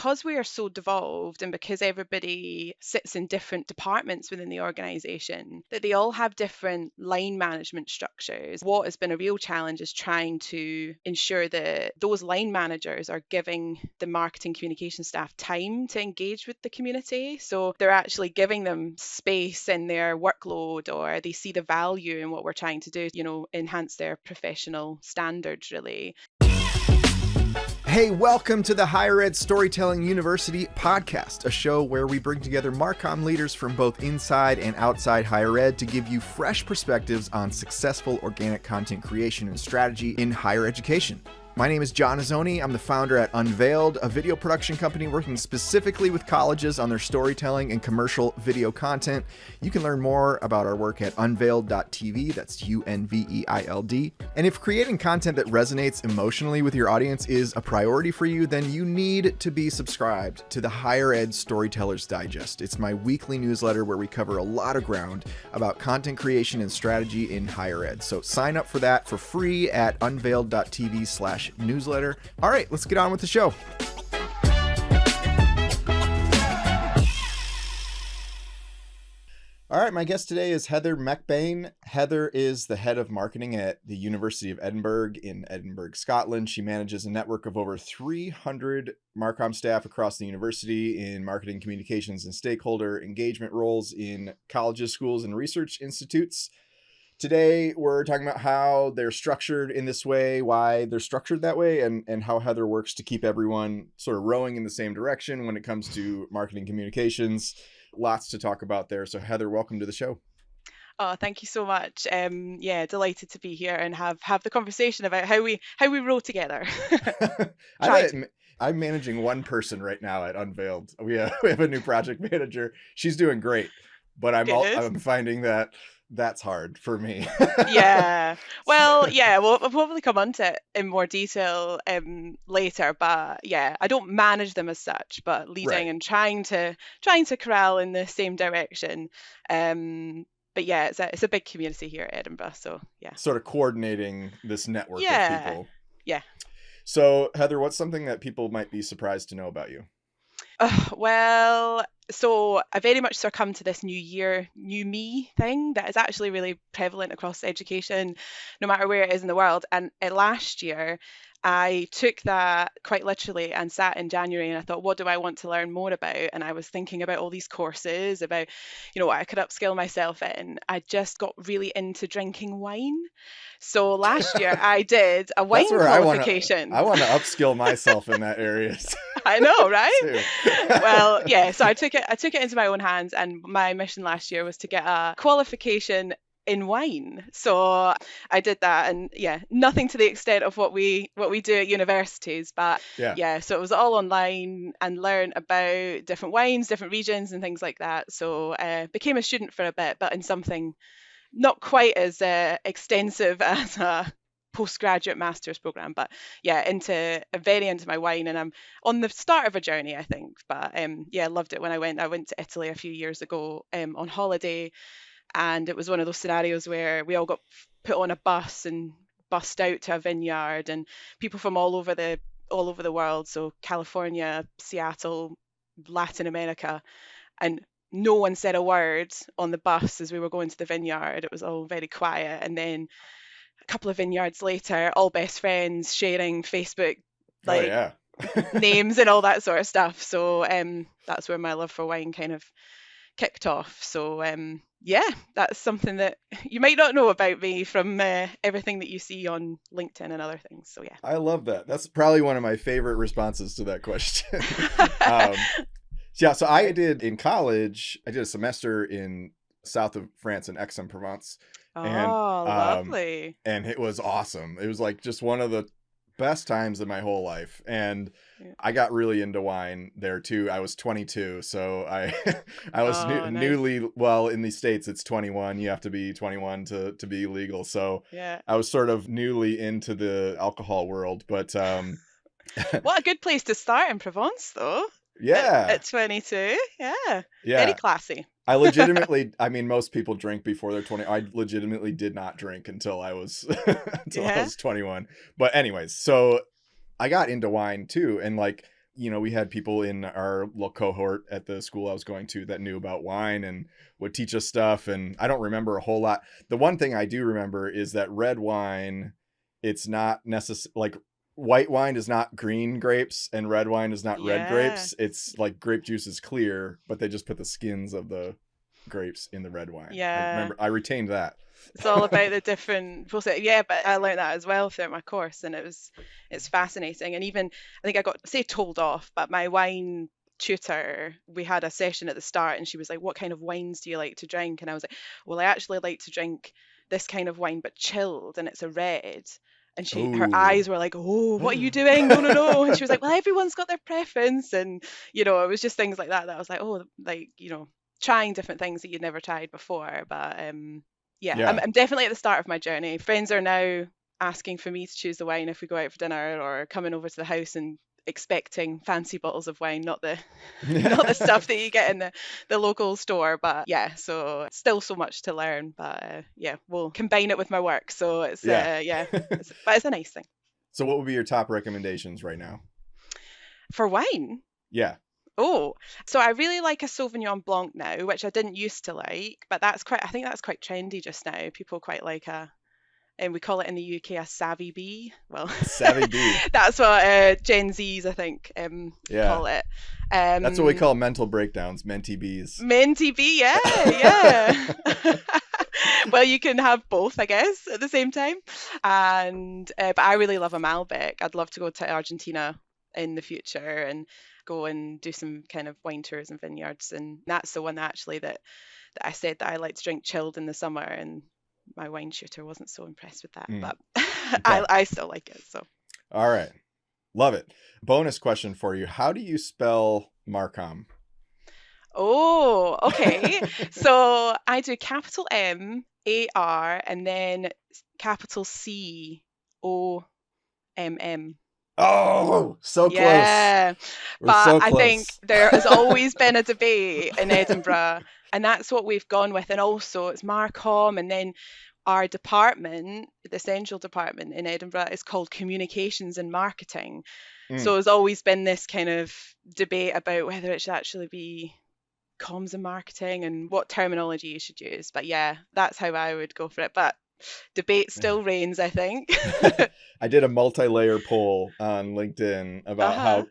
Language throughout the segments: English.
because we are so devolved and because everybody sits in different departments within the organization, that they all have different line management structures. What has been a real challenge is trying to ensure that those line managers are giving the marketing communication staff time to engage with the community. So they're actually giving them space in their workload, or they see the value in what we're trying to do, enhance their professional standards, really. Hey, welcome to the Higher Ed Storytelling University podcast, a show where we bring together MarCom leaders from both inside and outside higher ed to give you fresh perspectives on successful organic content creation and strategy in higher education. My name is John Azoni. I'm the founder at Unveiled, a video production company working specifically with colleges on their storytelling and commercial video content. You can learn more about our work at unveiled.tv. That's UNVEILD. And if creating content that resonates emotionally with your audience is a priority for you, then you need to be subscribed to the Higher Ed Storytellers Digest. It's my weekly newsletter where we cover a lot of ground about content creation and strategy in higher ed. So sign up for that for free at unveiled.tv/newsletter. All right, let's get on with the show. All right, my guest today is Heather MacBain. Heather is the head of marketing at the University of Edinburgh in Edinburgh, Scotland. She manages a network of over 300 MarCom staff across the university in marketing, communications, and stakeholder engagement roles in colleges, schools, and research institutes. Today, we're talking about how they're structured in this way, why they're structured that way, and how Heather works to keep everyone sort of rowing in the same direction when it comes to marketing communications. Lots to talk about there. So Heather, welcome to the show. Oh, thank you so much. Delighted to be here and have the conversation about how we roll together. I'm managing one person right now at Unveiled. We have a new project manager. She's doing great, but I'm finding that that's hard for me. Yeah. Well, yeah, we'll probably come on to it in more detail later. But yeah, I don't manage them as such, but leading Right. and trying to corral in the same direction. But yeah, it's a big community here at Edinburgh. So yeah. Sort of coordinating this network of people. Yeah. So Heather, what's something that people might be surprised to know about you? So I very much succumb to this new year, new me thing that is actually really prevalent across education, no matter where it is in the world. And last year, I took that quite literally and sat in January and I thought, what do I want to learn more about? And I was thinking about all these courses, about, what I could upskill myself in. I just got really into drinking wine. So last year I did a wine qualification. I want to upskill myself in that area. I know, right? Well, yeah, so I took it into my own hands, and my mission last year was to get a qualification in wine. So I did that, and yeah, nothing to the extent of what we do at universities, but yeah, so it was all online and learn about different wines, different regions and things like that. So became a student for a bit, but in something not quite as extensive as a postgraduate master's program, but yeah, very into my wine, and I'm on the start of a journey, I think. But yeah, loved it when I went to Italy a few years ago on holiday, and it was one of those scenarios where we all got put on a bus and bussed out to a vineyard, and people from all over the world, so California, Seattle, Latin America, and no one said a word on the bus as we were going to the vineyard. It was all very quiet. And then a couple of vineyards later, all best friends sharing Facebook names and all that sort of stuff. So that's where my love for wine kind of kicked off. So yeah, that's something that you might not know about me from everything that you see on LinkedIn and other things. So yeah. I love that. That's probably one of my favorite responses to that question. Yeah, so I did in college, I did a semester in south of France in Aix-en-Provence. Lovely. And it was awesome. It was like just one of the best times of my whole life. And I got really into wine there too. I was 22, so I was newly, well, in the States it's 21. You have to be 21 to be legal. So yeah, I was sort of newly into the alcohol world, but what a good place to start in Provence though. Yeah. At 22. Yeah. Very classy. I mean, most people drink before they're 20. I legitimately did not drink until I was I was 21. But anyways, so I got into wine too. And like we had people in our little cohort at the school I was going to that knew about wine and would teach us stuff. And I don't remember a whole lot. The one thing I do remember is that red wine, it's not necessary. Like white wine is not green grapes and red wine is not red Yeah. grapes. It's like grape juice is clear, but they just put the skins of the grapes in the red wine. Yeah. I retained that. It's all about the different process. Yeah, but I learned that as well throughout my course, and it's fascinating. And even I think I got told off, but my wine tutor, we had a session at the start, and she was like, "What kind of wines do you like to drink?" And I was like, "Well, I actually like to drink this kind of wine, but chilled, and it's a red." And her Ooh. eyes were like, "Oh, what are you doing? No, no, no!" And she was like, "Well, everyone's got their preference," and it was just things like that I was like, "Oh, like trying different things that you'd never tried before." But yeah, Yeah. I'm definitely at the start of my journey. Friends are now asking for me to choose the wine if we go out for dinner, or coming over to the house and expecting fancy bottles of wine, not the not the stuff that you get in the local store. But yeah, so still so much to learn. But yeah, we'll combine it with my work. So it's Yeah. but it's a nice thing. So what would be your top recommendations right now? For wine, Yeah. oh, so I really like a Sauvignon Blanc now, which I didn't used to like, but I think that's quite trendy just now. People quite like and we call it in the UK a savvy bee. Well, Savvy bee. that's what Gen Zs, I think, Yeah. call it. That's what we call mental breakdowns, mentee bees. Mentee bee, yeah, yeah. Well, you can have both, I guess, at the same time. And but I really love a Malbec. I'd love to go to Argentina in the future and go and do some kind of wine tours and vineyards. And that's the one actually that I said that I like to drink chilled in the summer, and my wine shooter wasn't so impressed with that, but Okay. I still like it. So All right. Love it. Bonus question for you. How do you spell MarCom? oh, okay. So I do capital M-A-R and then capital C-O-M-M. Oh, so close. Yeah, We're but so I think close. there has always been a debate in Edinburgh, and that's what we've gone with. And also, it's Marcom, and then our department, the central department in Edinburgh, is called Communications and Marketing. So there's always been this kind of debate about whether it should actually be comms and marketing and what terminology you should use. But yeah, that's how I would go for it. But debate still reigns, I think. I did a multi-layer poll on LinkedIn about Uh-huh.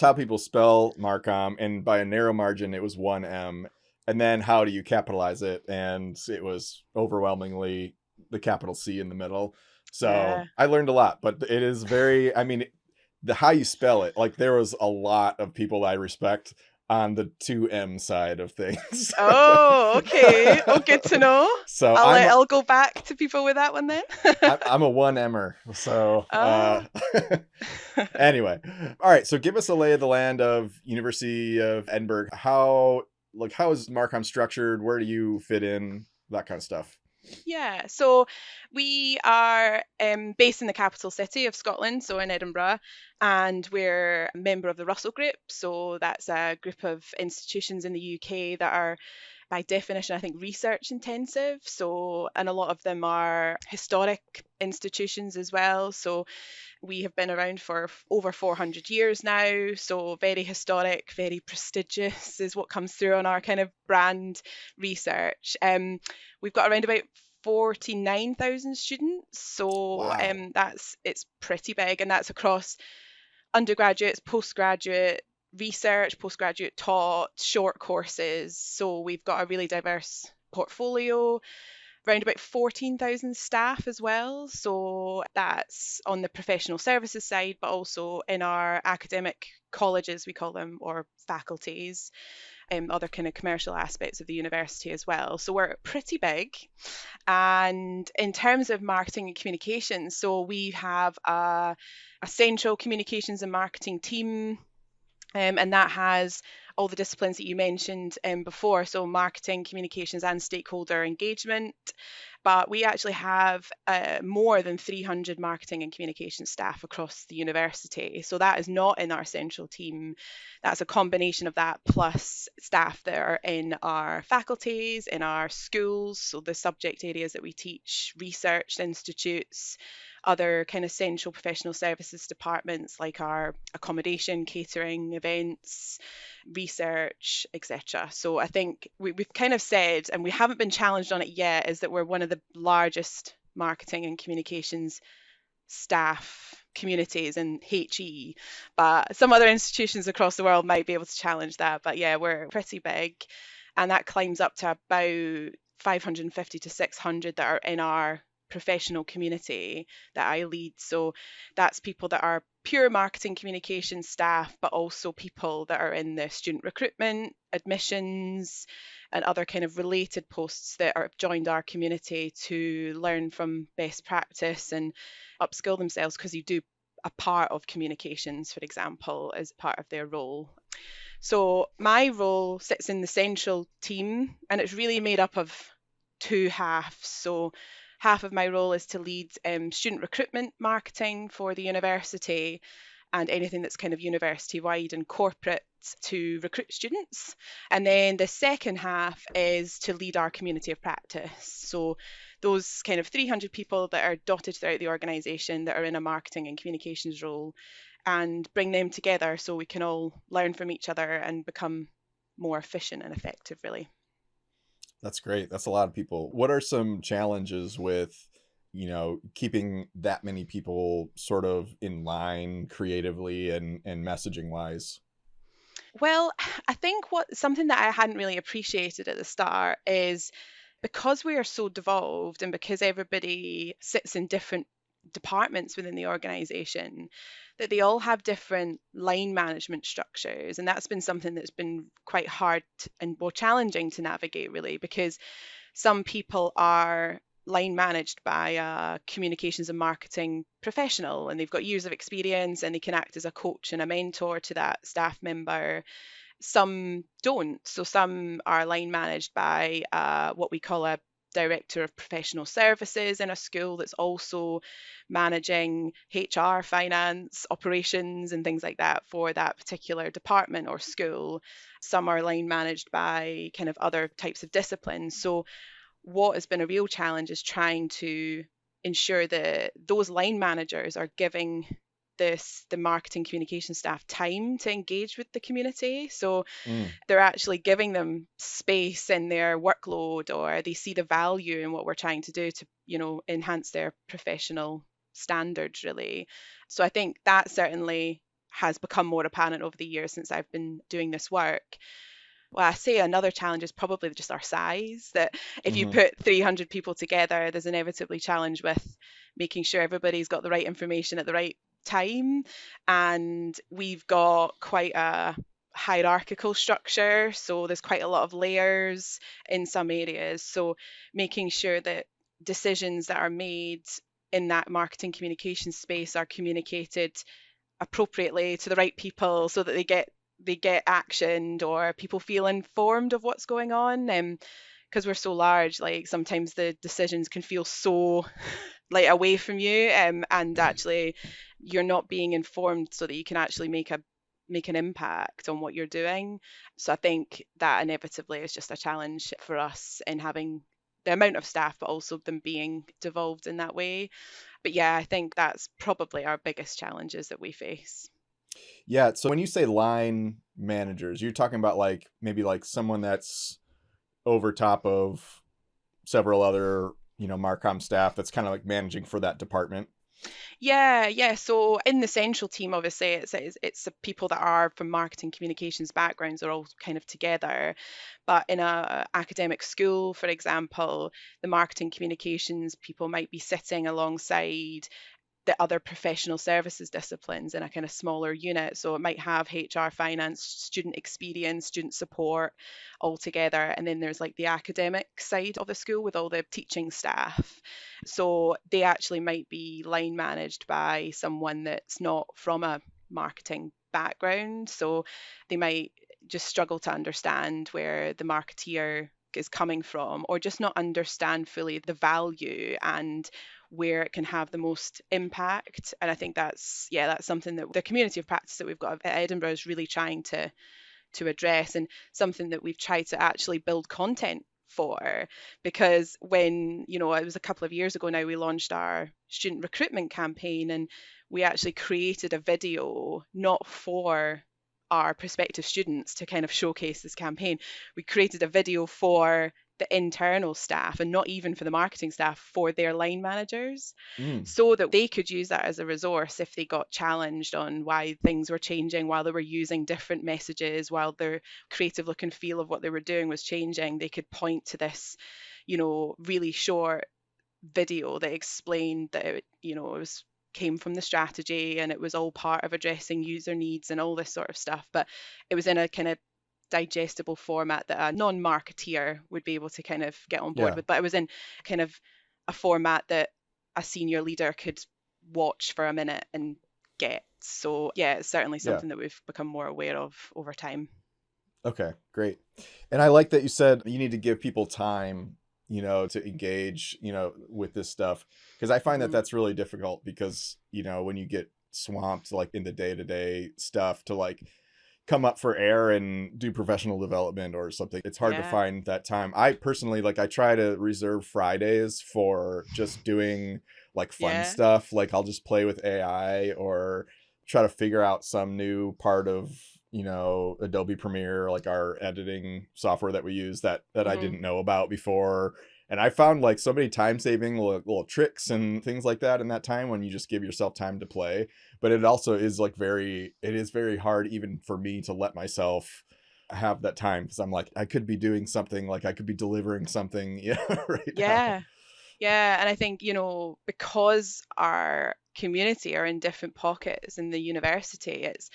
how people spell Marcom, and by a narrow margin it was one M, and then how do you capitalize it, and it was overwhelmingly the capital C in the middle. So Yeah. I learned a lot, but it is very, I mean, the how you spell it, like there was a lot of people I respect on the 2M side of things. Oh, okay. Oh, good to know. So I'll go back to people with that one then. I'm a 1M'er. So Oh. anyway, all right. So give us a lay of the land of University of Edinburgh. How is MarCom structured? Where do you fit in? That kind of stuff. Yeah, so we are based in the capital city of Scotland, so in Edinburgh, and we're a member of the Russell Group. So that's a group of institutions in the UK that are, by definition, I think, research intensive. So, and a lot of them are historic institutions as well. So we have been around for over 400 years now. So very historic, very prestigious is what comes through on our kind of brand research. We've got around about 49,000 students. So Wow. it's pretty big, and that's across undergraduates, postgraduate research, postgraduate taught, short courses. So we've got a really diverse portfolio, around about 14,000 staff as well. So that's on the professional services side, but also in our academic colleges, we call them, or faculties, other kind of commercial aspects of the university as well. So we're pretty big. And in terms of marketing and communications, so we have a central communications and marketing team, and that has all the disciplines that you mentioned before, so marketing, communications, and stakeholder engagement. But we actually have more than 300 marketing and communication staff across the university. So that is not in our central team. That's a combination of that plus staff that are in our faculties, in our schools, so the subject areas that we teach, research institutes, other kind of central professional services departments like our accommodation, catering, events, research, etc. So I think we've kind of said, and we haven't been challenged on it yet, is that we're one of the largest marketing and communications staff communities in HE, but some other institutions across the world might be able to challenge that. But yeah, we're pretty big, and that climbs up to about 550 to 600 that are in our professional community that I lead. So that's people that are pure marketing communication staff, but also people that are in the student recruitment, admissions, and other kind of related posts that are joined our community to learn from best practice and upskill themselves, because you do a part of communications, for example, as part of their role. So my role sits in the central team, and it's really made up of two halves. So half of my role is to lead student recruitment marketing for the university and anything that's kind of university wide and corporate to recruit students. And then the second half is to lead our community of practice. So those kind of 300 people that are dotted throughout the organisation that are in a marketing and communications role, and bring them together so we can all learn from each other and become more efficient and effective, really. That's great. That's a lot of people. What are some challenges with, keeping that many people sort of in line creatively and messaging wise? Well, I think something that I hadn't really appreciated at the start is, because we are so devolved and because everybody sits in different departments within the organization, that they all have different line management structures. And that's been something that's been quite hard and more challenging to navigate, really, because some people are line managed by a communications and marketing professional, and they've got years of experience and they can act as a coach and a mentor to that staff member. Some don't. So some are line managed by what we call a director of professional services in a school that's also managing HR, finance, operations, and things like that for that particular department or school. Some are line managed by kind of other types of disciplines. So what has been a real challenge is trying to ensure that those line managers are giving the marketing communication staff time to engage with the community. So they're actually giving them space in their workload, or they see the value in what we're trying to do to, enhance their professional standards, really. So I think that certainly has become more apparent over the years since I've been doing this work. Well, I say another challenge is probably just our size, that if you put 300 people together, there's inevitably challenge with making sure everybody's got the right information at the right time. And we've got quite a hierarchical structure, so there's quite a lot of layers in some areas. So making sure that decisions that are made in that marketing communication space are communicated appropriately to the right people so that they get actioned, or people feel informed of what's going on. Because we're so large, like sometimes the decisions can feel so like away from you, and actually you're not being informed so that you can actually make an impact on what you're doing. So I think that inevitably is just a challenge for us in having the amount of staff, but also them being devolved in that way. But yeah, I think that's probably our biggest challenges that we face. Yeah. So when you say line managers, you're talking about maybe someone that's over top of several other, MarCom staff that's kind of like managing for that department. Yeah. So in the central team, obviously, it's the people that are from marketing communications backgrounds are all kind of together. But in a academic school, for example, the marketing communications people might be sitting alongside the other professional services disciplines in a kind of smaller unit. So it might have HR, finance, student experience, student support all together. And then there's like the academic side of the school with all the teaching staff. So they actually might be line managed by someone that's not from a marketing background. So they might just struggle to understand where the marketeer is coming from, or just not understand fully the value and where it can have the most impact. And I think that's something that the community of practice that we've got at Edinburgh is really trying to address, and something that we've tried to actually build content for, because when, it was a couple of years ago now, we launched our student recruitment campaign, and we actually created a video not for our prospective students to kind of showcase this campaign. We created a video for the internal staff, and not even for the marketing staff, for their line managers, so that they could use that as a resource if they got challenged on why things were changing, while they were using different messages, while their creative look and feel of what they were doing was changing. They could point to this, really short video that explained that it came from the strategy, and it was all part of addressing user needs and all this sort of stuff, but it was in a kind of digestible format that a non-marketeer would be able to kind of get on board with. But it was in kind of a format that a senior leader could watch for a minute and get. So yeah, it's certainly something that we've become more aware of over time. Okay, great. And I like that you said you need to give people time, to engage, with this stuff, because I find that that's really difficult, because, when you get swamped like in the day-to-day stuff to like come up for air and do professional development or something, it's hard to find that time. I personally, I try to reserve Fridays for just doing like fun stuff. Like I'll just play with AI or try to figure out some new part of, Adobe Premiere, like our editing software that we use that I didn't know about before. And I found like so many time saving little tricks and things like that in that time when you just give yourself time to play. But it also is it is very hard even for me to let myself have that time, because I'm like, I could be doing something, like I could be delivering something right now. Yeah. And I think, because our community are in different pockets in the university, it's,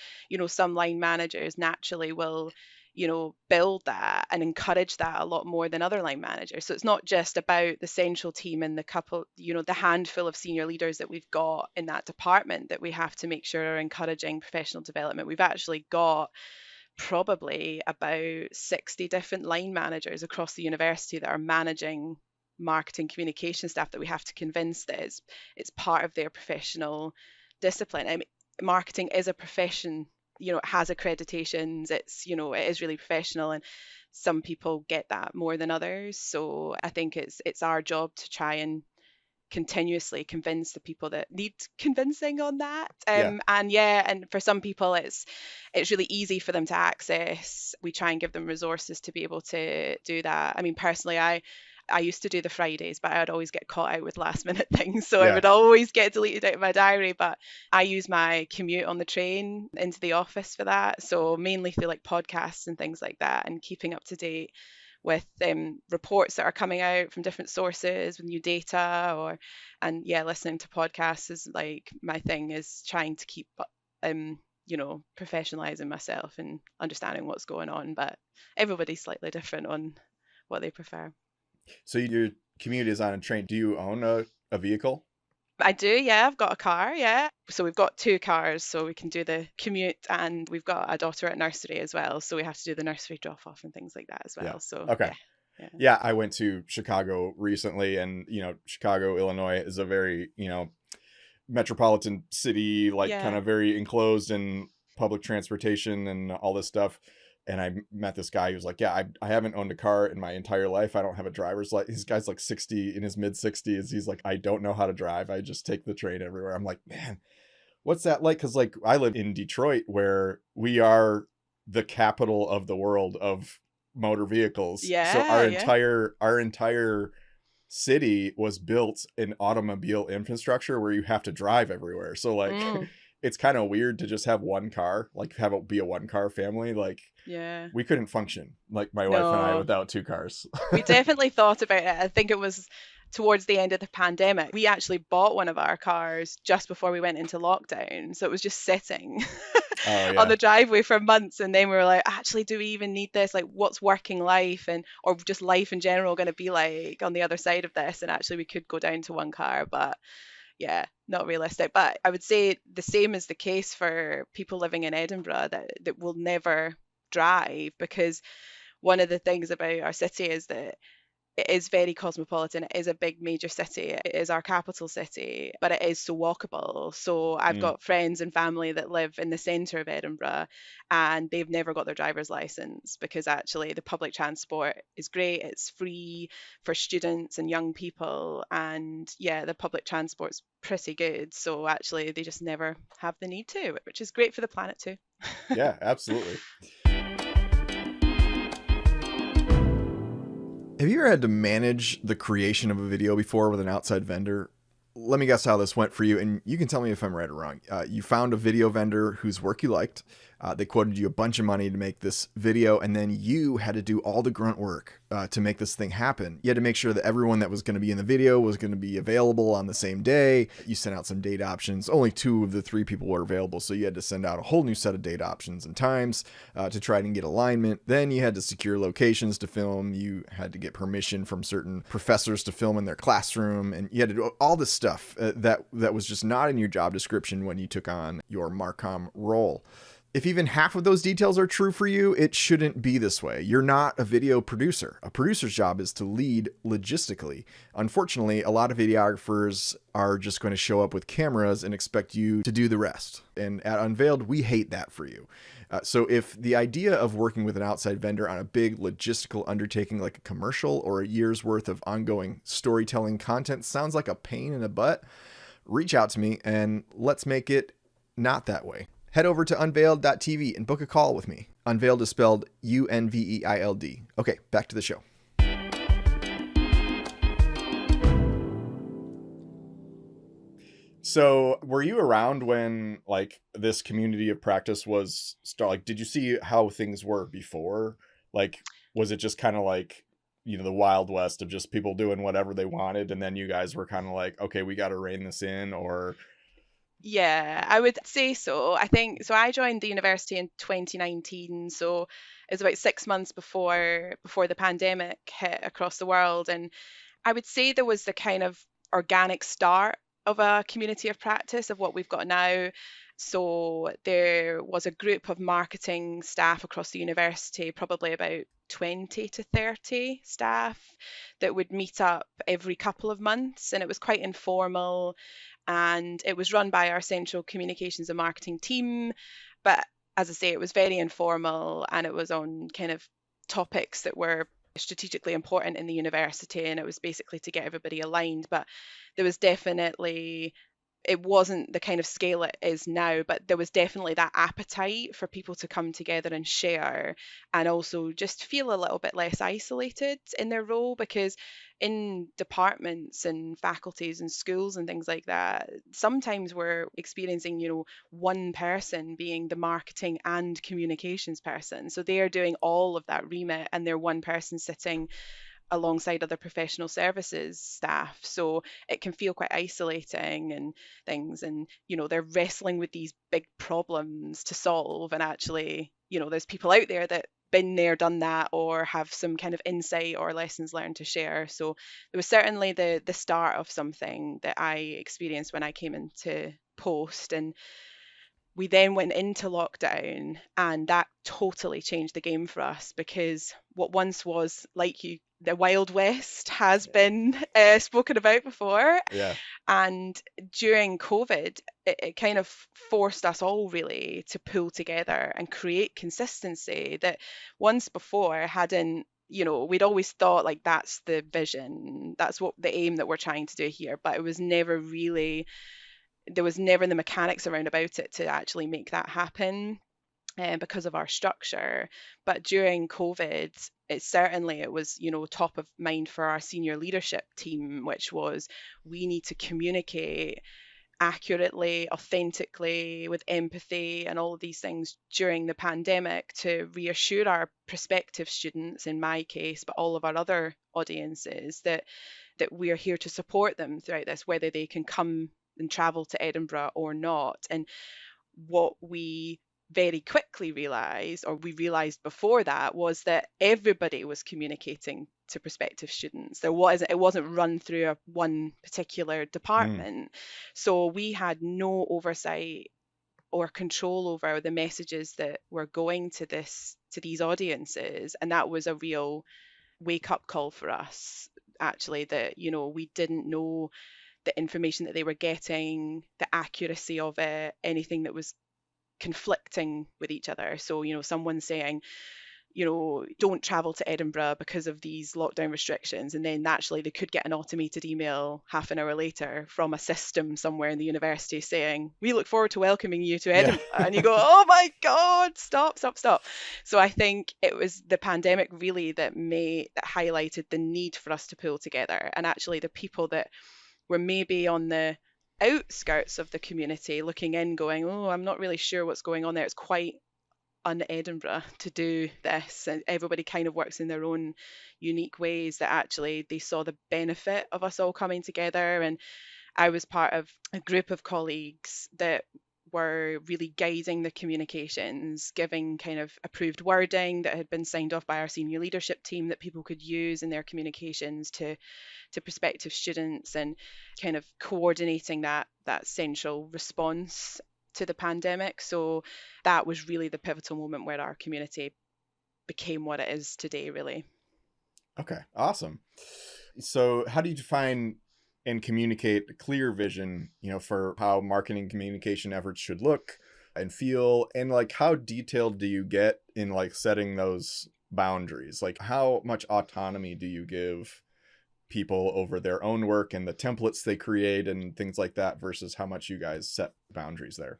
some line managers naturally will, build that and encourage that a lot more than other line managers. So it's not just about the central team and the couple, the handful of senior leaders that we've got in that department that we have to make sure are encouraging professional development. We've actually got probably about 60 different line managers across the university that are managing marketing communication staff, that we have to convince that it's part of their professional discipline. I mean, marketing is a profession, it has accreditations, it's, it is really professional, and some people get that more than others. So I think it's our job to try and continuously convince the people that need convincing on that. And for some people it's really easy for them to access. We try and give them resources to be able to do that. I mean, personally, I used to do the Fridays, but I'd always get caught out with last minute things. So it would always get deleted out of my diary. But I use my commute on the train into the office for that. So mainly through like podcasts and things like that, and keeping up to date with reports that are coming out from different sources with new data, listening to podcasts is like my thing, is trying to keep professionalizing myself and understanding what's going on. But everybody's slightly different on what they prefer. So your commute is on a train. Do you own a vehicle? I do, yeah. I've got a car, yeah. So we've got 2 cars, so we can do the commute, and we've got a daughter at nursery as well, so we have to do the nursery drop off and things like that as well. Yeah. So okay. Yeah, I went to Chicago recently, and Chicago, Illinois is a very metropolitan city, like kind of very enclosed in public transportation and all this stuff. And I met this guy who was like, I haven't owned a car in my entire life. I don't have a driver's license. This guy's like 60, in his mid 60s. He's like, I don't know how to drive. I just take the train everywhere. I'm like, man, what's that like? Because like I live in Detroit, where we are the capital of the world of motor vehicles. So our entire city was built in automobile infrastructure where you have to drive everywhere. So like it's kind of weird to just have one car, like have it be a one car family. Like we couldn't function, like my wife and I, without 2 cars. We definitely thought about it. I think it was towards the end of the pandemic. We actually bought one of our cars just before we went into lockdown. So it was just sitting on the driveway for months. And then we were like, actually, do we even need this? Like, what's working life or just life in general going to be like on the other side of this? And actually, we could go down to 1 car, but yeah, not realistic. But I would say the same is the case for people living in Edinburgh that will never drive, because one of the things about our city is that it is very cosmopolitan. It is a big major city. It is our capital city, but it is so walkable. So I've Mm. got friends and family that live in the centre of Edinburgh, and they've never got their driver's license because actually the public transport is great. It's free for students and young people, and yeah, the public transport's pretty good. So actually they just never have the need to, which is great for the planet too. Yeah, absolutely. Have you ever had to manage the creation of a video before with an outside vendor? Let me guess how this went for you, and you can tell me if I'm right or wrong. You found a video vendor whose work you liked. They quoted you a bunch of money to make this video, and then you had to do all the grunt work to make this thing happen. You had to make sure that everyone that was going to be in the video was going to be available on the same day. You sent out some date options. Only 2 of the 3 people were available, so you had to send out a whole new set of date options and times to try and get alignment. Then you had to secure locations to film. You had to get permission from certain professors to film in their classroom, and you had to do all this stuff that was just not in your job description when you took on your MarCom role. If even half of those details are true for you, it shouldn't be this way. You're not a video producer. A producer's job is to lead logistically. Unfortunately, a lot of videographers are just going to show up with cameras and expect you to do the rest. And at Unveiled, we hate that for you. So if the idea of working with an outside vendor on a big logistical undertaking like a commercial or a year's worth of ongoing storytelling content sounds like a pain in the butt, reach out to me and let's make it not that way. Head over to unveiled.tv and book a call with me. Unveiled is spelled Unveiled. Okay, back to the show. So, were you around when like this community of practice was like, did you see how things were before? Like, was it just kind of like, the Wild West of just people doing whatever they wanted, and then you guys were kind of like, okay, we got to rein this in? Or Yeah, I would say so. I think so. I joined the university in 2019, so it was about 6 months before the pandemic hit across the world, and I would say there was the kind of organic start of a community of practice of what we've got now. So there was a group of marketing staff across the university, probably about 20 to 30 staff, that would meet up every couple of months, and it was quite informal, and it was run by our central communications and marketing team. But as I say, it was very informal, and it was on kind of topics that were strategically important in the university, and it was basically to get everybody aligned. But there was definitely, it wasn't the kind of scale it is now, but there was definitely that appetite for people to come together and share, and also just feel a little bit less isolated in their role, because in departments and faculties and schools and things like that, sometimes we're experiencing, one person being the marketing and communications person. So they are doing all of that remit, and they're one person sitting alongside other professional services staff. So it can feel quite isolating and things. And, they're wrestling with these big problems to solve. And actually, there's people out there that been there, done that, or have some kind of insight or lessons learned to share. So it was certainly the start of something that I experienced when I came into post. And we then went into lockdown, and that totally changed the game for us, because what once was like the Wild West has been spoken about before. yeah. And during COVID, it kind of forced us all really to pull together and create consistency that once before hadn't. We'd always thought like that's the vision, that's what the aim that we're trying to do here, but it was never really, there was never the mechanics around about it to actually make that happen, because of our structure. But during COVID, it was, top of mind for our senior leadership team, which was, we need to communicate accurately, authentically, with empathy and all of these things during the pandemic to reassure our prospective students, in my case, but all of our other audiences, that we are here to support them throughout this, whether they can come and travel to Edinburgh or not. And what we very quickly realized, or we realized before that, was that everybody was communicating to prospective students. It wasn't run through one particular department. So we had no oversight or control over the messages that were going to these audiences, and that was a real wake up call for us, actually, that, we didn't know the information that they were getting, the accuracy of it, anything that was conflicting with each other. So, someone saying, don't travel to Edinburgh because of these lockdown restrictions. And then naturally they could get an automated email half an hour later from a system somewhere in the university saying, we look forward to welcoming you to Edinburgh. Yeah. And you go, oh my God, stop. So I think it was the pandemic really that highlighted the need for us to pull together. And actually the people that were maybe on the outskirts of the community looking in going, oh, I'm not really sure what's going on there. It's quite un-Edinburgh to do this, and everybody kind of works in their own unique ways, that actually they saw the benefit of us all coming together. And I was part of a group of colleagues that were really guiding the communications, giving kind of approved wording that had been signed off by our senior leadership team that people could use in their communications to prospective students, and kind of coordinating that central response to the pandemic. So that was really the pivotal moment where our community became what it is today, really. Okay, awesome. So how do you define and communicate a clear vision, for how marketing communication efforts should look and feel? And like, how detailed do you get in like setting those boundaries? Like, how much autonomy do you give people over their own work and the templates they create and things like that, versus how much you guys set boundaries there?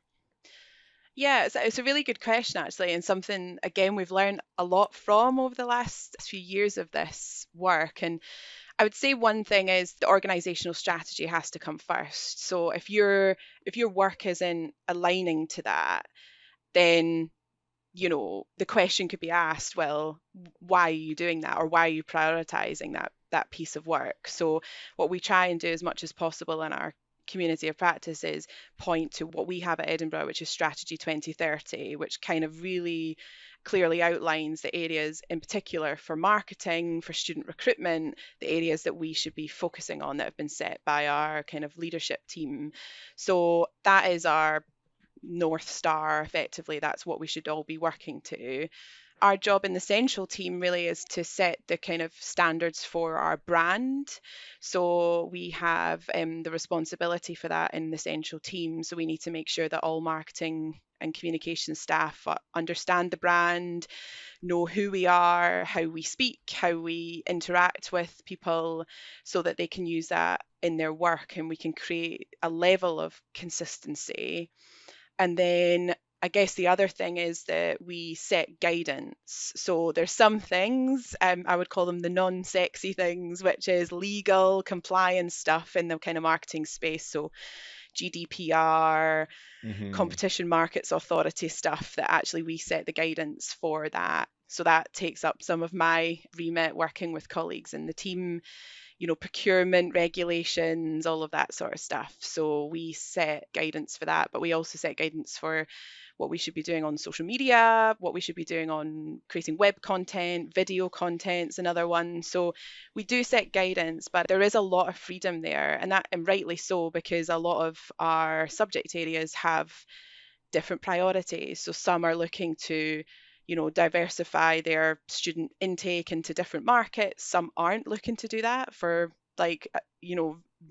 Yeah, it's a really good question, actually, and something, again, we've learned a lot from over the last few years of this work. And I would say one thing is the organizational strategy has to come first. So if your work isn't aligning to that, then the question could be asked, well, why are you doing that, or why are you prioritizing that piece of work? So what we try and do as much as possible in our community of practice is point to what we have at Edinburgh, which is Strategy 2030, which kind of really clearly outlines the areas in particular for marketing, for student recruitment, the areas that we should be focusing on that have been set by our kind of leadership team. So that is our North Star, effectively. That's what we should all be working to. Our job in the central team really is to set the kind of standards for our brand. So we have the responsibility for that in the central team. So we need to make sure that all marketing and communication staff understand the brand, know who we are, how we speak, how we interact with people, so that they can use that in their work and we can create a level of consistency. And then I guess the other thing is that we set guidance. So there's some things, I would call them the non-sexy things, which is legal compliance stuff in the kind of marketing space. So GDPR, Competition Markets Authority stuff, that actually we set the guidance for that. So that takes up some of my remit, working with colleagues in the team, procurement regulations, all of that sort of stuff. So we set guidance for that, but we also set guidance for what we should be doing on social media, what we should be doing on creating web content, video content's another one. So we do set guidance, but there is a lot of freedom there, and rightly so, because a lot of our subject areas have different priorities. So some are looking to diversify their student intake into different markets. Some aren't looking to do that for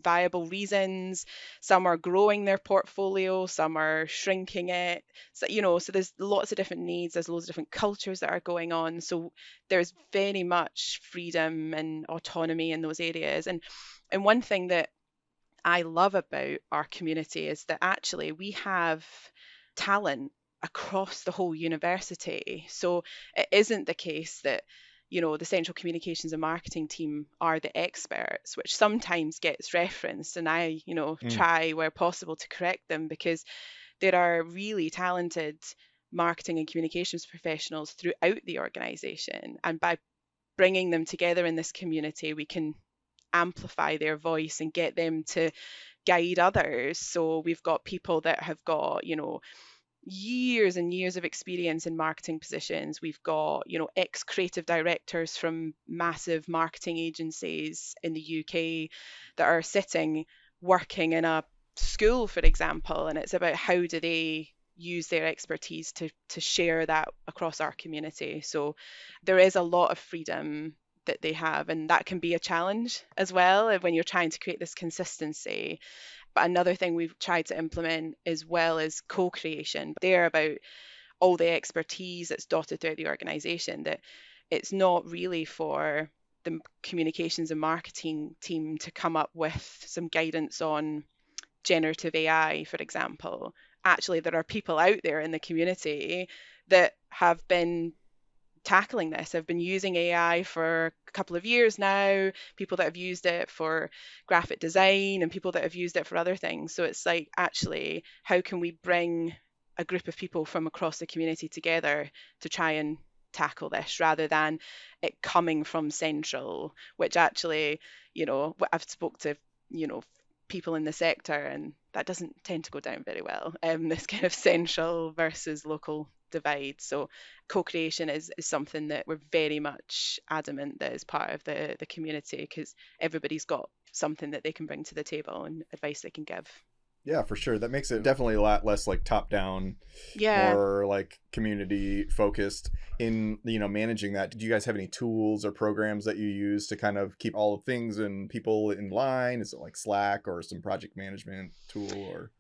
viable reasons. Some are growing their portfolio, some are shrinking it. So there's lots of different needs, there's loads of different cultures that are going on. So there's very much freedom and autonomy in those areas. And one thing that I love about our community is that actually we have talent across the whole university. So it isn't the case that the central communications and marketing team are the experts, which sometimes gets referenced, and I try where possible to correct them, because there are really talented marketing and communications professionals throughout the organization, and by bringing them together in this community we can amplify their voice and get them to guide others. So we've got people that have got years and years of experience in marketing positions. We've got, ex-creative directors from massive marketing agencies in the UK that are sitting working in a school, for example, and it's about how do they use their expertise to share that across our community. So there is a lot of freedom, that they have, and that can be a challenge as well when you're trying to create this consistency. But another thing we've tried to implement as well is co-creation. They're about all the expertise that's dotted throughout the organization, that it's not really for the communications and marketing team to come up with some guidance on generative AI, for example. Actually, there are people out there in the community that have been tackling this. I've been using AI for a couple of years now, people that have used it for graphic design and people that have used it for other things. So it's like, actually, how can we bring a group of people from across the community together to try and tackle this rather than it coming from central, which actually, I've spoke to, people in the sector, and that doesn't tend to go down very well. This kind of central versus local divide. So co-creation is something that we're very much adamant that is part of the community, because everybody's got something that they can bring to the table and advice they can give. Yeah, for sure. That makes it definitely a lot less like top down, Yeah. more like community focused in, managing that. Did you guys have any tools or programs that you use to kind of keep all of things and people in line? Is it like Slack or some project management tool or?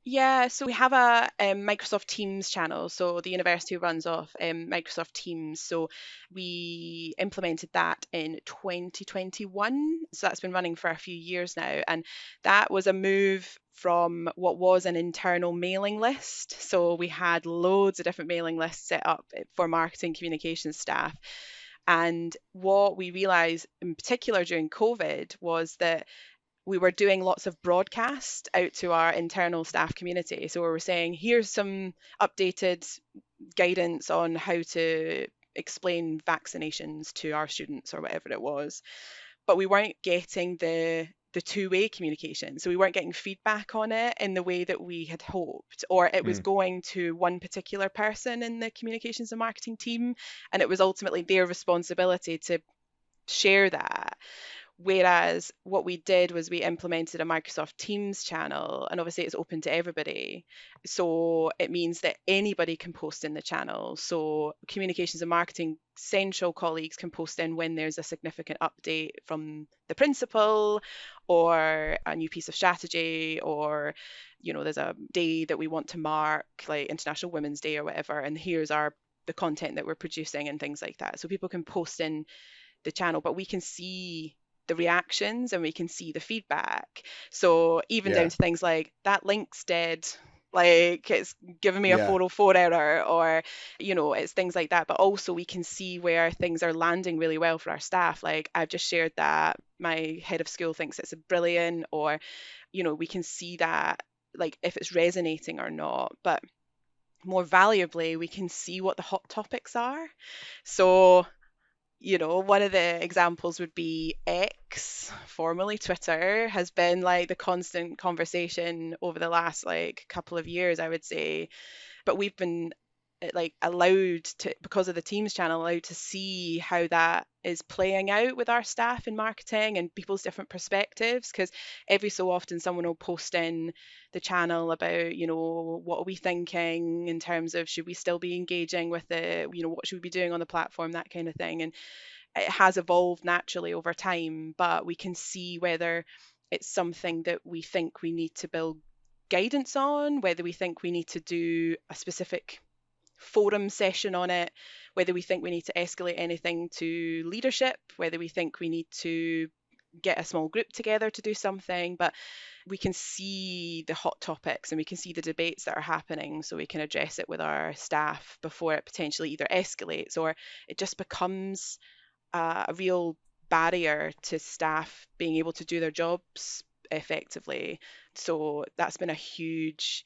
Yeah, so we have a Microsoft Teams channel. So the university runs off Microsoft Teams. So we implemented that in 2021. So that's been running for a few years now. And that was a move from what was an internal mailing list. So we had loads of different mailing lists set up for marketing communications staff. And what we realized in particular during COVID was that we were doing lots of broadcast out to our internal staff community. So we were saying, here's some updated guidance on how to explain vaccinations to our students or whatever it was. But we weren't getting the two-way communication. So we weren't getting feedback on it in the way that we had hoped, or it was going to one particular person in the communications and marketing team, and it was ultimately their responsibility to share that. Whereas what we did was we implemented a Microsoft Teams channel, and obviously it's open to everybody. So it means that anybody can post in the channel. So communications and marketing central colleagues can post in when there's a significant update from the principal or a new piece of strategy, or there's a day that we want to mark, like International Women's Day or whatever, and here's the content that we're producing and things like that. So people can post in the channel, but we can see the reactions and we can see the feedback. So even down to things like, that link's dead, like it's giving me a 404 error, or it's things like that. But also we can see where things are landing really well for our staff. Like, I've just shared that, my head of school thinks it's brilliant, or we can see that, like, if it's resonating or not. But more valuably, we can see what the hot topics are. So one of the examples would be X, formerly Twitter, has been like the constant conversation over the last like couple of years, I would say. But we've been like allowed to, because of the Teams channel, allowed to see how that is playing out with our staff in marketing and people's different perspectives, because every so often someone will post in the channel about, what are we thinking in terms of, should we still be engaging with it, what should we be doing on the platform, that kind of thing. And it has evolved naturally over time, but we can see whether it's something that we think we need to build guidance on, whether we think we need to do a specific forum session on it, whether we think we need to escalate anything to leadership, whether we think we need to get a small group together to do something. But we can see the hot topics and we can see the debates that are happening, so we can address it with our staff before it potentially either escalates or it just becomes a real barrier to staff being able to do their jobs effectively. So that's been a huge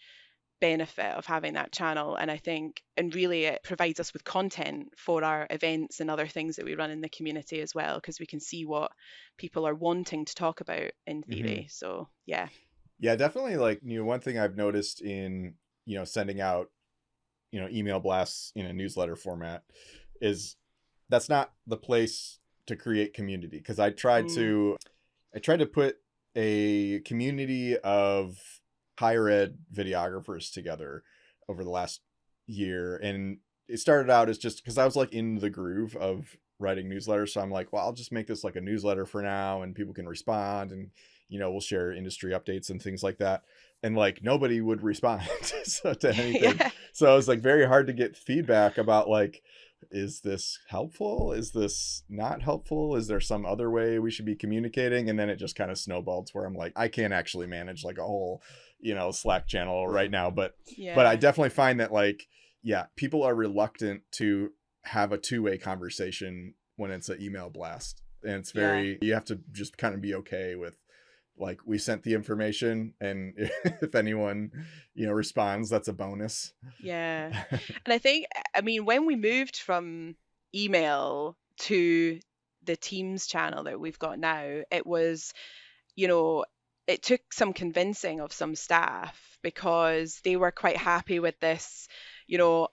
benefit of having that channel. And I think, and really it provides us with content for our events and other things that we run in the community as well, because we can see what people are wanting to talk about in theory. So yeah, definitely. Like, one thing I've noticed in, sending out, email blasts in a newsletter format is that's not the place to create community. Because I tried to put a community of higher ed videographers together over the last year, and it started out as just because I was like in the groove of writing newsletters. So I'm like, well, I'll just make this like a newsletter for now and people can respond and, we'll share industry updates and things like that. And like nobody would respond to anything. Yeah. So it was like very hard to get feedback about like, is this helpful? Is this not helpful? Is there some other way we should be communicating? And then it just kind of snowballed to where I'm like, I can't actually manage like a whole, Slack channel right now. But I definitely find that like, yeah, people are reluctant to have a two-way conversation when it's an email blast. And it's you have to just kind of be okay with like, we sent the information and if anyone, responds, that's a bonus. Yeah. And I mean, when we moved from email to the Teams channel that we've got now, it was, it took some convincing of some staff because they were quite happy with this.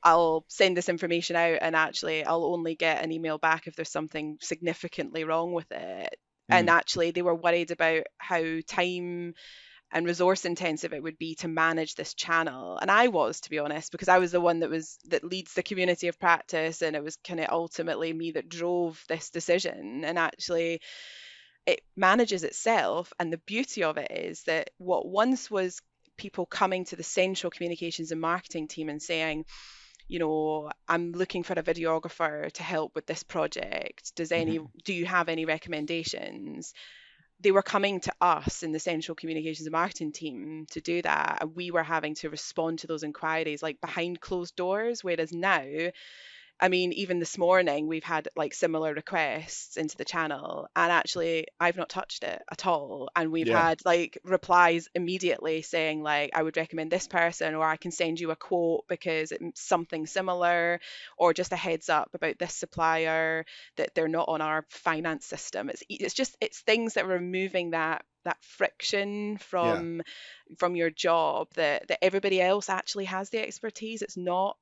I'll send this information out and actually I'll only get an email back if there's something significantly wrong with it. And actually they were worried about how time and resource intensive it would be to manage this channel. And I was, to be honest, because I was the one that leads the community of practice, and it was kind of ultimately me that drove this decision. And actually it manages itself. And the beauty of it is that what once was people coming to the central communications and marketing team and saying, I'm looking for a videographer to help with this project. Do you have any recommendations? They were coming to us in the central communications and marketing team to do that. And we were having to respond to those inquiries like behind closed doors. Whereas now, I mean, even this morning, we've had like similar requests into the channel, and actually I've not touched it at all. And we've had like replies immediately saying like, I would recommend this person, or I can send you a quote because it's something similar, or just a heads up about this supplier that they're not on our finance system. It's things that are removing that friction from your job, that everybody else actually has the expertise. It's not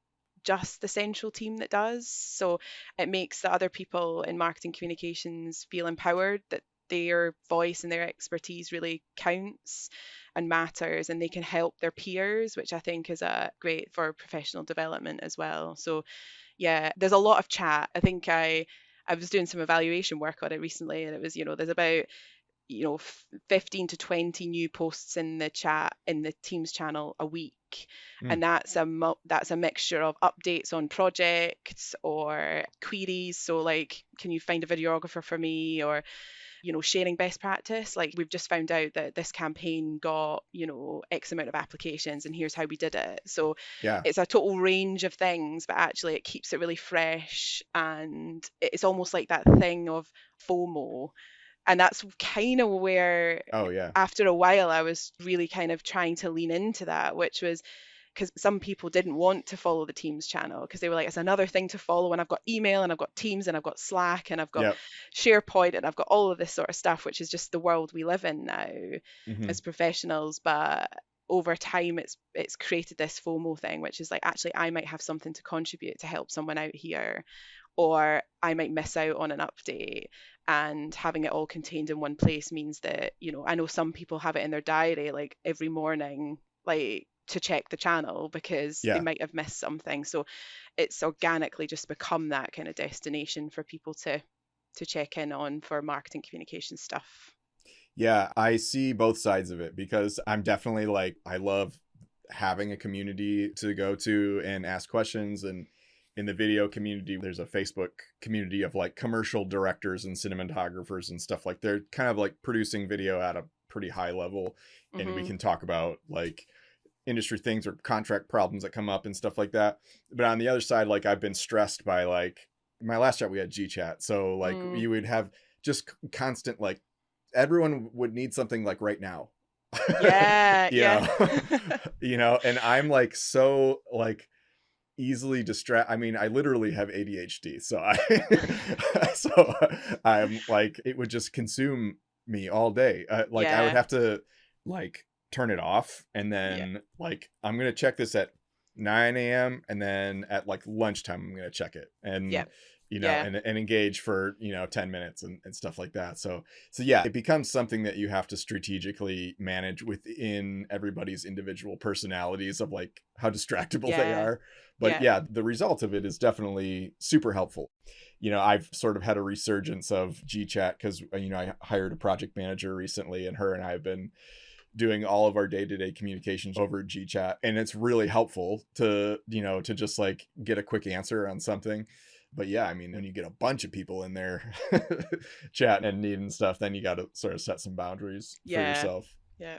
just the central team that does. So it makes the other people in marketing communications feel empowered, that their voice and their expertise really counts and matters, and they can help their peers, which I think is great for professional development as well. So yeah, there's a lot of chat. I think I was doing some evaluation work on it recently, and it was, there's about 15 to 20 new posts in the chat in the Teams channel a week. And that's a mixture of updates on projects or queries. So like, can you find a videographer for me? Or sharing best practice. Like, we've just found out that this campaign got X amount of applications, and here's how we did it. So it's a total range of things, but actually it keeps it really fresh, and it's almost like that thing of FOMO. And that's kind of where, after a while, I was really kind of trying to lean into that, which was because some people didn't want to follow the Teams channel because they were like, it's another thing to follow. And I've got email, and I've got Teams, and I've got Slack, and I've got SharePoint, and I've got all of this sort of stuff, which is just the world we live in now as professionals. But over time, it's created this FOMO thing, which is like, actually, I might have something to contribute to help someone out here, or I might miss out on an update. And having it all contained in one place means that, I know some people have it in their diary, like every morning, like to check the channel because they might have missed something. So it's organically just become that kind of destination for people to check in on for marketing communication stuff. Yeah, I see both sides of it, because I'm definitely like, I love having a community to go to and ask questions. And in the video community, there's a Facebook community of like commercial directors and cinematographers and stuff. Like, they're kind of like producing video at a pretty high level, and we can talk about like industry things or contract problems that come up and stuff like that. But on the other side, like, I've been stressed by, like, my last job we had GChat, so like you would have just constant, like, everyone would need something like right now. And I'm like so like easily I mean, I literally have ADHD, so I'm like, it would just consume me all day. I would have to like turn it off, and then like, I'm gonna check this at 9 a.m. and then at like lunchtime I'm gonna check it, and Yeah. and engage for, 10 minutes and stuff like that. So yeah, it becomes something that you have to strategically manage within everybody's individual personalities of like how distractible they Yeah. are. But Yeah. yeah, the result of it is definitely super helpful. I've sort of had a resurgence of GChat because, I hired a project manager recently, and her and I have been doing all of our day-to-day communications over GChat. And it's really helpful to, to just like get a quick answer on something. But yeah, I mean, when you get a bunch of people in there chatting and needing stuff, then you got to sort of set some boundaries for Yeah. yourself. Yeah.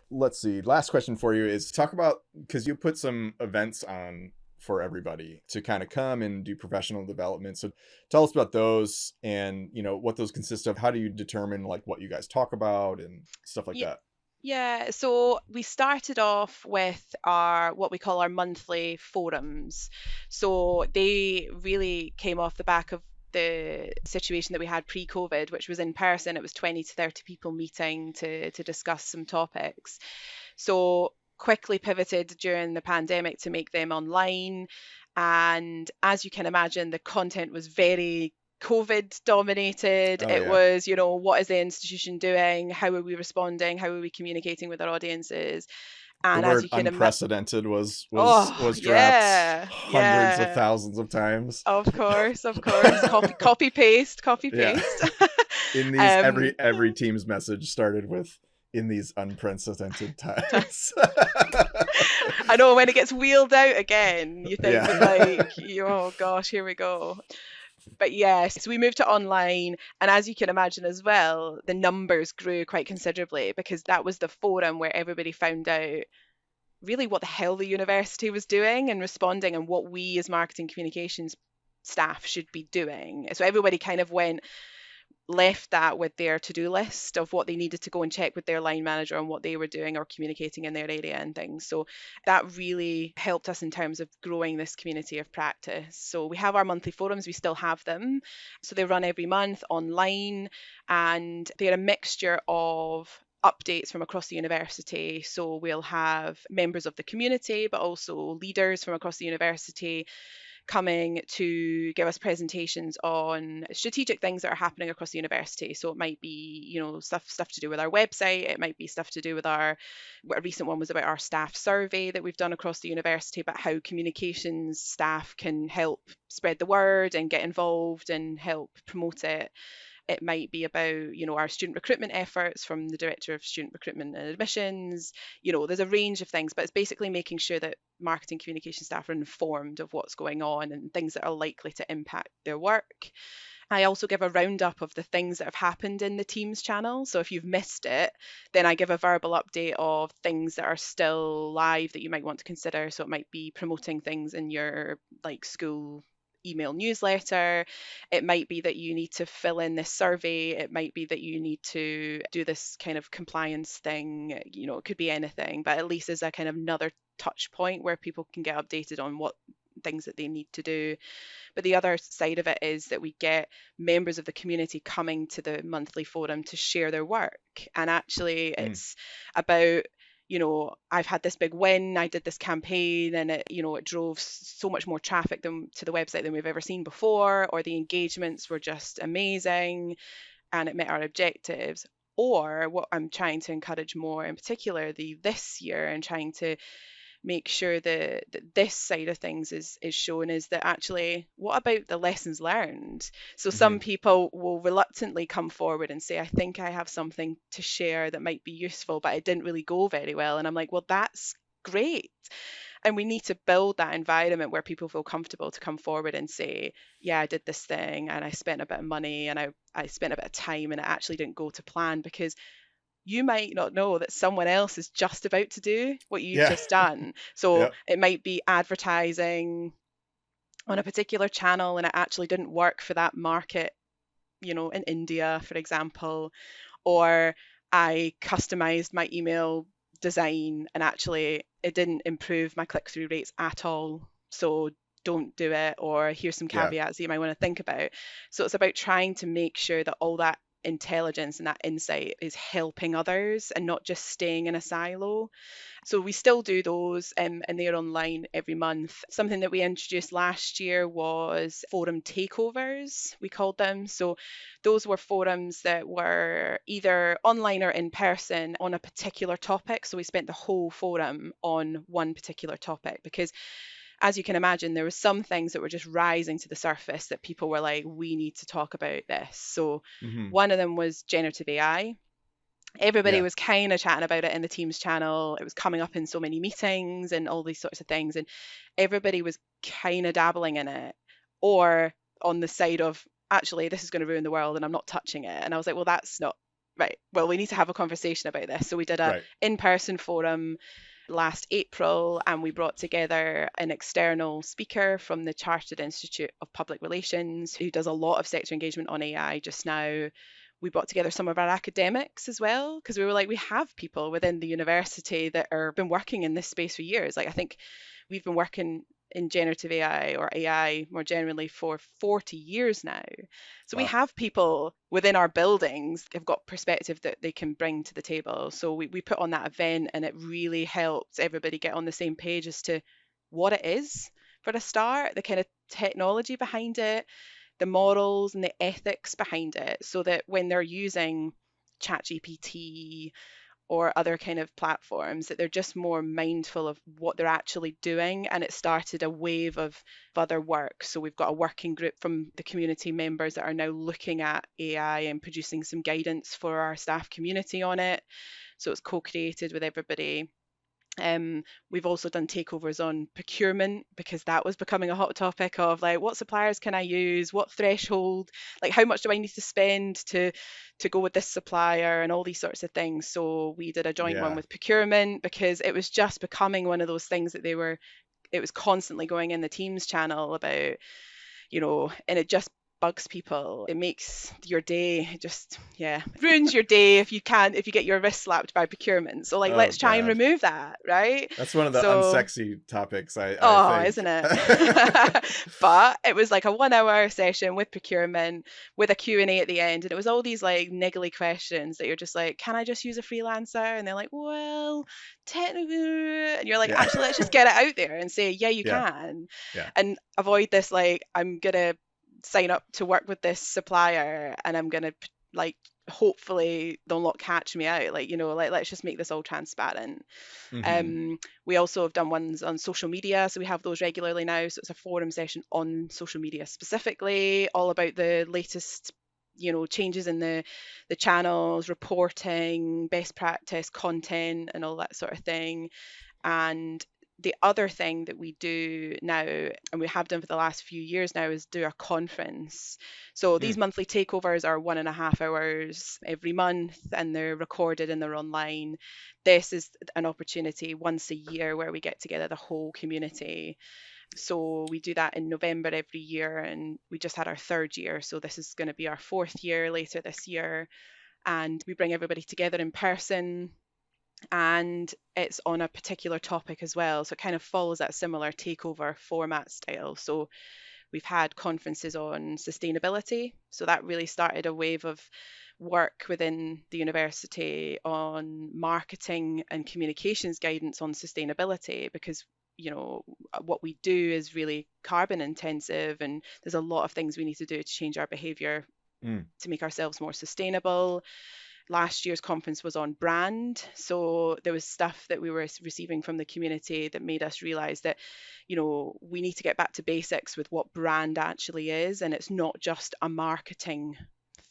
Let's see. Last question for you is talk about, because you put some events on for everybody to kind of come and do professional development. So tell us about those and, what those consist of. How do you determine like what you guys talk about and stuff like Yeah. that? Yeah, so we started off with our what we call our monthly forums. So they really came off the back of the situation that we had pre-COVID, which was in person. It was 20 to 30 people meeting to discuss some topics. So quickly pivoted during the pandemic to make them online. And as you can imagine, the content was very COVID dominated. Oh It yeah. was, what is the institution doing? How are we responding? How are we communicating with our audiences? The And as word you can imagine, unprecedented oh was dropped yeah, hundreds of yeah, thousands of times. of course, copy paste, copy Yeah. paste. In these um, every team's message started with in these unprecedented times. I know when it gets wheeled out again, you think Yeah. like, oh gosh, here we go. But yes, so we moved to online. And as you can imagine as well, the numbers grew quite considerably because that was the forum where everybody found out really what the hell the university was doing and responding and what we as marketing communications staff should be doing. So everybody kind of left that with their to-do list of what they needed to go and check with their line manager on what they were doing or communicating in their area and things. So that really helped us in terms of growing this community of practice. So we have our monthly forums, we still have them. So they run every month online, and they're a mixture of updates from across the university. So we'll have members of the community, but also leaders from across the university coming to give us presentations on strategic things that are happening across the university. So it might be, stuff to do with our website. It might be stuff to do with a recent one was about our staff survey that we've done across the university about how communications staff can help spread the word and get involved and help promote it. It might be about, our student recruitment efforts from the Director of Student Recruitment and Admissions. There's a range of things, but it's basically making sure that marketing communication staff are informed of what's going on and things that are likely to impact their work. I also give a roundup of the things that have happened in the Teams channel. So if you've missed it, then I give a verbal update of things that are still live that you might want to consider. So it might be promoting things in your school email newsletter. It might be that you need to fill in this survey. It might be that you need to do this kind of compliance thing. It could be anything, but at least as a kind of another touch point where people can get updated on what things that they need to do. But the other side of it is that we get members of the community coming to the monthly forum to share their work. And actually it's about, I've had this big win, I did this campaign, and it drove so much more traffic to the website than we've ever seen before, or the engagements were just amazing and it met our objectives. Or what I'm trying to encourage more in particular this year and trying to make sure that this side of things is shown is that actually, what about the lessons learned? So some people will reluctantly come forward and say, I think I have something to share that might be useful, but it didn't really go very well. And I'm like, well, that's great. And we need to build that environment where people feel comfortable to come forward and say, yeah, I did this thing and I spent a bit of money and I spent a bit of time and it actually didn't go to plan, because you might not know that someone else is just about to do what you've Yeah. just done. So Yep. it might be advertising on a particular channel and it actually didn't work for that market, in India, for example, or I customized my email design and actually it didn't improve my click-through rates at all. So don't do it, or here's some Yeah. caveats that you might want to think about. So it's about trying to make sure that all that intelligence and that insight is helping others and not just staying in a silo. So we still do those, and they're online every month. Something that we introduced last year was forum takeovers, we called them. So those were forums that were either online or in person on a particular topic. So we spent the whole forum on one particular topic because, as you can imagine, there were some things that were just rising to the surface that people were like, we need to talk about this. So one of them was generative AI. Everybody was kind of chatting about it in the Teams channel. It was coming up in so many meetings and all these sorts of things. And everybody was kind of dabbling in it, or on the side of, actually, this is going to ruin the world and I'm not touching it. And I was like, well, that's not right. Well, we need to have a conversation about this. So we did a in-person forum last April, and we brought together an external speaker from the Chartered Institute of Public Relations who does a lot of sector engagement on AI just now. We brought together some of our academics as well, because we were like, we have people within the university that are been working in this space for years. Like, I think we've been working in generative AI or AI more generally for 40 years now. So we have people within our buildings who've got perspective that they can bring to the table. So we put on that event, and it really helped everybody get on the same page as to what it is for a start, the kind of technology behind it, the morals and the ethics behind it, so that when they're using ChatGPT or other kind of platforms, that they're just more mindful of what they're actually doing. And it started a wave of other work. So we've got a working group from the community members that are now looking at AI and producing some guidance for our staff community on it. So it's co-created with everybody. We've also done takeovers on procurement, because that was becoming a hot topic of like, what suppliers can I use? What threshold? Like, how much do I need to spend to go with this supplier, and all these sorts of things. So we did a joint one with procurement, because it was just becoming one of those things that it was constantly going in the Teams channel about, and it just bugs people. It makes your day just, ruins your day if you get your wrist slapped by procurement. So like, let's try and remove that, right? That's one of the unsexy topics, I think. Isn't it? But it was like a 1 hour session with procurement with a Q&A at the end, and it was all these like niggly questions that you're just like, can I just use a freelancer? And they're like, well, technically, and you're like, actually, let's just get it out there and say, you can. And avoid this like, I'm gonna sign up to work with this supplier and I'm gonna like, hopefully they'll not catch me out, like, let's just make this all transparent. We also have done ones on social media, so we have those regularly now. So it's a forum session on social media specifically, all about the latest changes in the channels, reporting, best practice, content, and all that sort of thing. And the other thing that we do now, and we have done for the last few years now, is do a conference. So these monthly takeovers are 1.5 hours every month, and they're recorded and they're online. This is an opportunity once a year where we get together the whole community. So we do that in November every year, and we just had our 3rd year. So this is going to be our 4th year later this year. And we bring everybody together in person, and it's on a particular topic as well. So it kind of follows that similar takeover format style. So we've had conferences on sustainability. So that really started a wave of work within the university on marketing and communications guidance on sustainability, because what we do is really carbon intensive, and there's a lot of things we need to do to change our behavior to make ourselves more sustainable. Last year's conference was on brand. So there was stuff that we were receiving from the community that made us realize that, we need to get back to basics with what brand actually is. And it's not just a marketing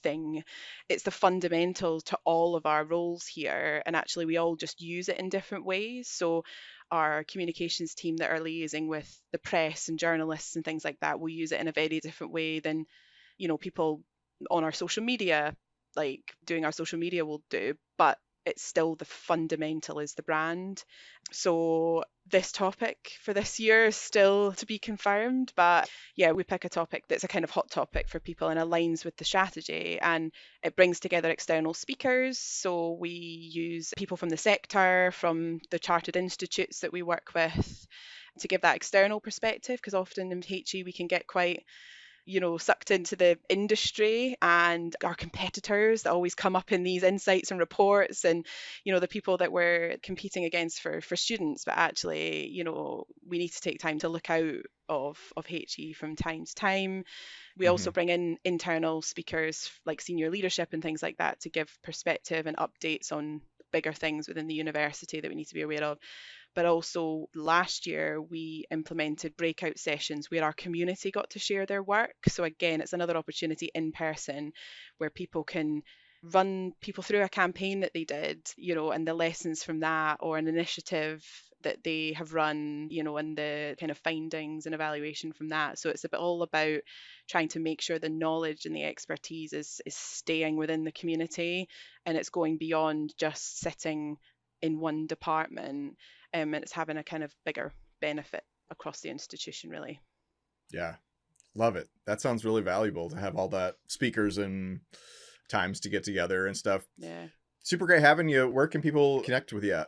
thing. It's the fundamentals to all of our roles here. And actually, we all just use it in different ways. So our communications team that are liaising with the press and journalists and things like that will use it in a very different way than, people on our social media, like doing our social media, will do, but it's still the fundamental is the brand. So this topic for this year is still to be confirmed, but we pick a topic that's a kind of hot topic for people and aligns with the strategy, and it brings together external speakers. So we use people from the sector, from the chartered institutes that we work with, to give that external perspective, because often in HE we can get quite sucked into the industry and our competitors that always come up in these insights and reports, and the people that we're competing against for students. But actually, we need to take time to look out of HE from time to time. We also bring in internal speakers like senior leadership and things like that to give perspective and updates on bigger things within the university that we need to be aware of. But also last year we implemented breakout sessions where our community got to share their work. So again, it's another opportunity in person where people can run people through a campaign that they did, and the lessons from that, or an initiative that they have run, and the kind of findings and evaluation from that. So it's all about trying to make sure the knowledge and the expertise is staying within the community, and it's going beyond just sitting in one department, and it's having a kind of bigger benefit across the institution, really. Yeah, love it. That sounds really valuable to have all that speakers and times to get together and stuff. Yeah. Super great having you. Where can people connect with you at?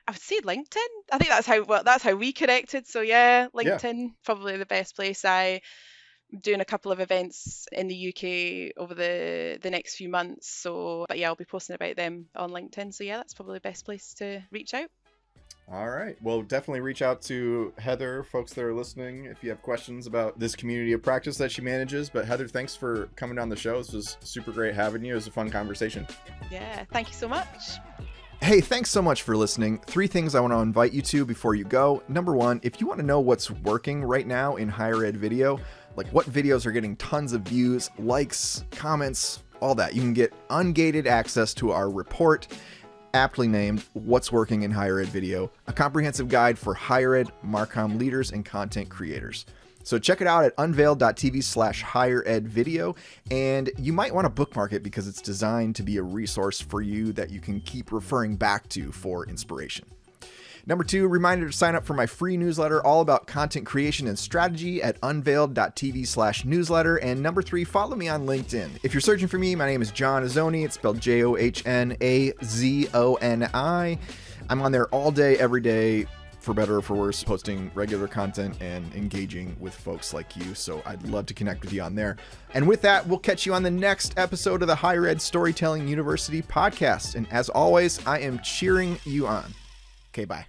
I would say LinkedIn. I think that's how we connected. So yeah, LinkedIn, probably the best place. I'm doing a couple of events in the UK over the next few months. So, but yeah, I'll be posting about them on LinkedIn. So yeah, that's probably the best place to reach out. All right. Well, definitely reach out to Heather, folks that are listening, if you have questions about this community of practice that she manages. But Heather, thanks for coming on the show. This was super great having you. It was a fun conversation. Yeah, thank you so much. Hey, thanks so much for listening. 3 things I want to invite you to before you go. Number 1, if you want to know what's working right now in higher ed video, like what videos are getting tons of views, likes, comments, all that, you can get ungated access to our report, aptly named What's Working in Higher Ed Video, a comprehensive guide for higher ed MarCom leaders and content creators. So check it out at unveiled.tv/higher ed video, and you might want to bookmark it because it's designed to be a resource for you that you can keep referring back to for inspiration. Number 2, reminder to sign up for my free newsletter all about content creation and strategy at unveiled.tv/newsletter. And number 3, follow me on LinkedIn. If you're searching for me, my name is John Azoni. It's spelled JOHNAZONI. I'm on there all day, every day, for better or for worse, posting regular content and engaging with folks like you. So I'd love to connect with you on there. And with that, we'll catch you on the next episode of the Higher Ed Storytelling University podcast. And as always, I am cheering you on. Okay, bye.